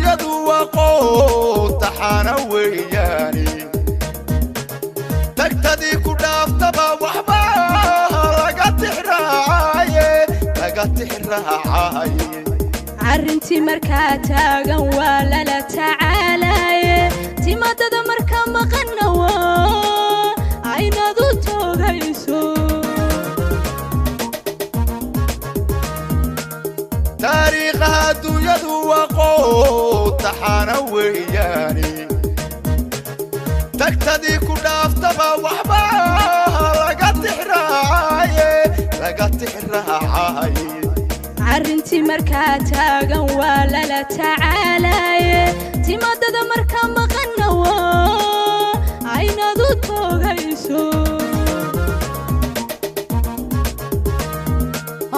adduunyadu waa qoon taxaana weeyaani tagtadii ku dhaaftaba waxba laga tixraacaye arrintii markaa taagan waa lala tacaalaye timadada markaa maqanna waa aynad u toogayso taariikhaha adduunyadu waa qoon taxaana weeyaani tagtadii ku dhaaftaba waxba laga tixraacaye arrintii markaa taagan waa lala tacaalaye timadada markaa maqanna waa aynad u toogayso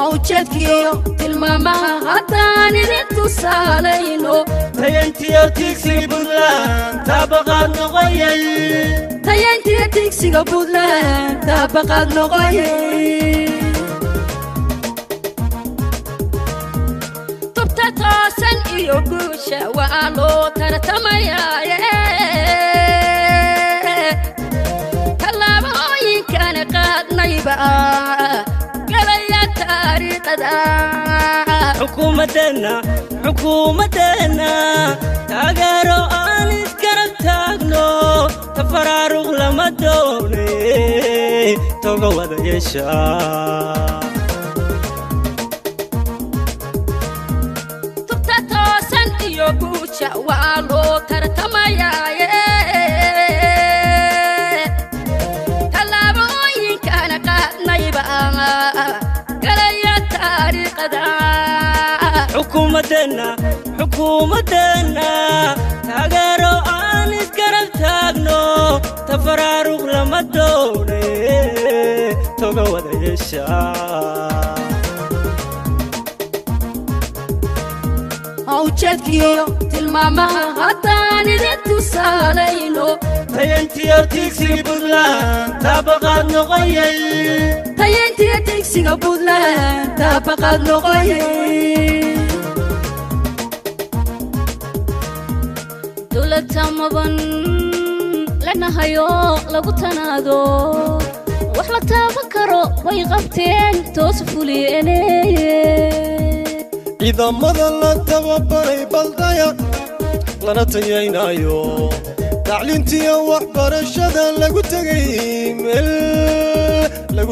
awjeedkiyo tilmaamaha haddaan idin tusaalayno tayantiyo tigsiga Puntland taabaqaad noqoyay tayantiyo tigsiga Puntland taabaqaad noqoyay tubta toosan iyo guusha waa loo tartamayaaye tallaabooyinkana qaadnayba galaya taariikhda xukuumadeenna taageero aan isgarab taagno tafaraaruq lama doone toga wada yeesha tubta toosan iyo guusha waa loo tartamayaaye tallaabooyinkana qaadnayba galaya taariikhda xukuumadeenna taageero aan isgarab taagno tafaraaruq lama doone toga wada yeesha awjeedkiyo tilmaamaha haddaan idin tusaalayno tayantiyo tigsiga Puntland taabaqaad noqoyay tayantiyo tigsiga Puntland taabaqaad noqoyay dowladda maban lanahayo lagu tanaado wax la taaban karo way qabteen toos fuliyeen ciidamada la tababaray baldaya lana tayaynayo tacliintiyo waxbarashada lagu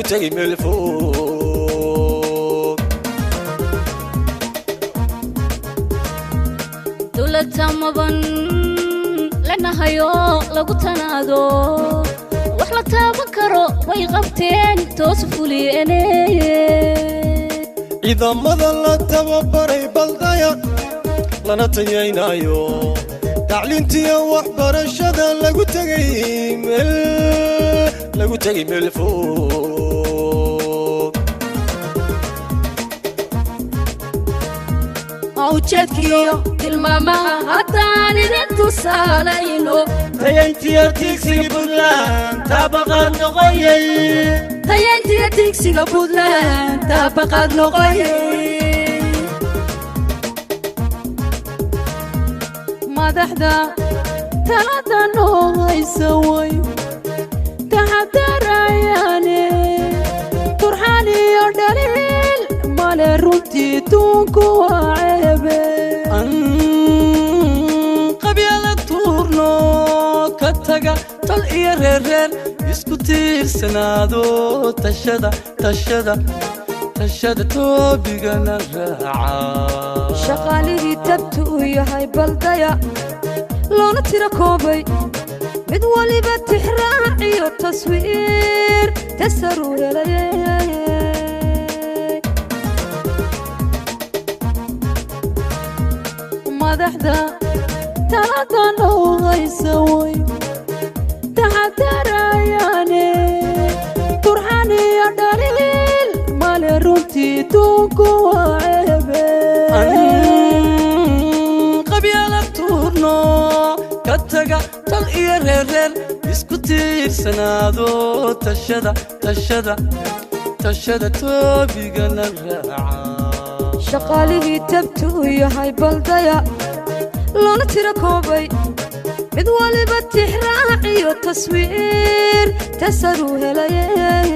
tagay meel fog dowladda maban lanahayo lagu tanaado wax la taaban karo way qabteen toos fuliyeen ciidamada la tababaray baldaya lana tayaynayo tacliintiyo waxbarashada lagu tagay meel fog awjeedkiyo tilmaamaha haddaan idin tusaalayno tayantiyo tigsiga Puntland taabaqaad noqoyay tayantiyo tigsiga Puntland taabaqaad noqoyay madaxda talada noo haysa way taxadarayaane turxaan iyo dhaliil male runtii tuunku waa ceebe qabyala tuurno ka taga tal iyo reer isku tiirsanaado tashada toobigana raaca shaqaalihii tabtu u yahay baldaya loona tira koobay mid waliba tixraac iyo taswiir tasaru helayay madaxda talada noo haysa way taxadarayaane turxaan iyo dhaliil male runtii tuunku waa ceebe qabyala tuurno ka taga tal iyo reer isku tiirsanaado tashada toobigana raaca shaqaalihii tabtu u yahay baldaya loona tiro koobay mid waliba tixraaciyo taswiir tasaruu helayay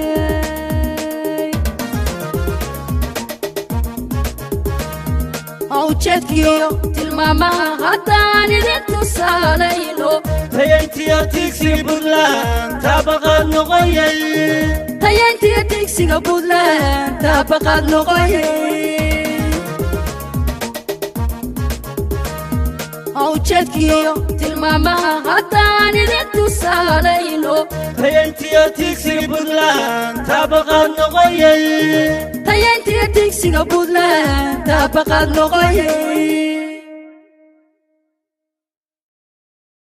awjeedkiyo tilmaamaha haddaan idin tusaalayno tayayntiyo tigsiga buntland taabaqaad noqoyay tayayntiyo tigsiga buntland taabaqaad noqoyay awjeedkiyo tilmaamaha haddaan idin tusaalayno tayayntiyo tigsiga buntland taabaqaad noqoyay tayayntiyo tigsiga buntland taabaqaad noqoyay